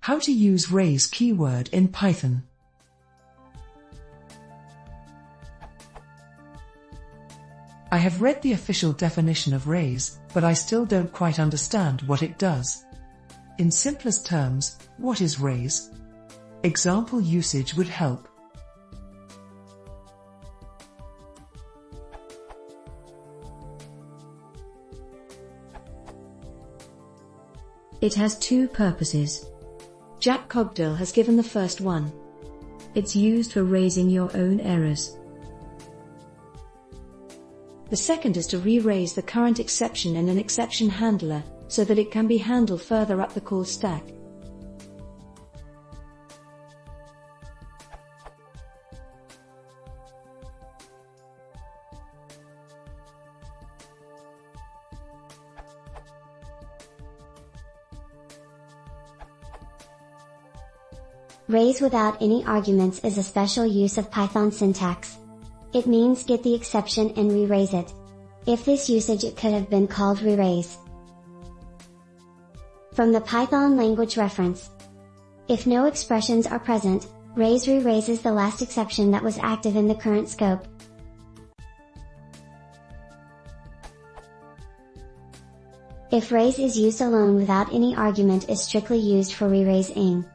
How to use raise keyword in Python. I have read the official definition of raise, but I still don't quite understand what it does. In simplest terms, what is raise? Example usage would help. It has two purposes. Jack Cogdill has given the first one. It's used for raising your own errors. The second is to re-raise the current exception in an exception handler, so that it can be handled further up the call stack. Raise without any arguments is a special use of Python syntax. It means get the exception and re-raise it. If this usage it could have been called re-raise. From the Python language reference. If no expressions are present, raise re-raises the last exception that was active in the current scope. If raise is used alone without any argument is strictly used for re-raising.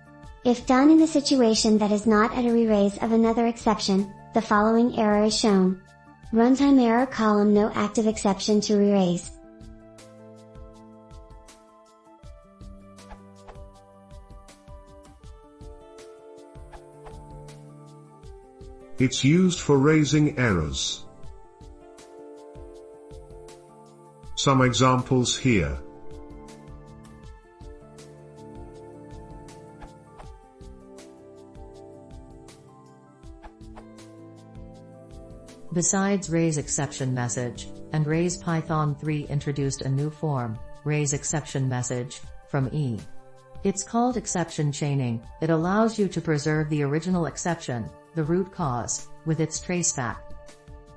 If done in a situation that is not at a re-raise of another exception, the following error is shown. Runtime error column no active exception to re-raise. It's used for raising errors. Some examples here. Besides raise exception message, and raise Python 3 introduced a new form, raise exception message, from E. It's called exception chaining. It allows you to preserve the original exception, the root cause, with its traceback.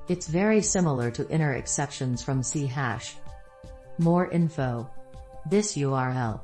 It's very similar to inner exceptions from C#. More info. This URL.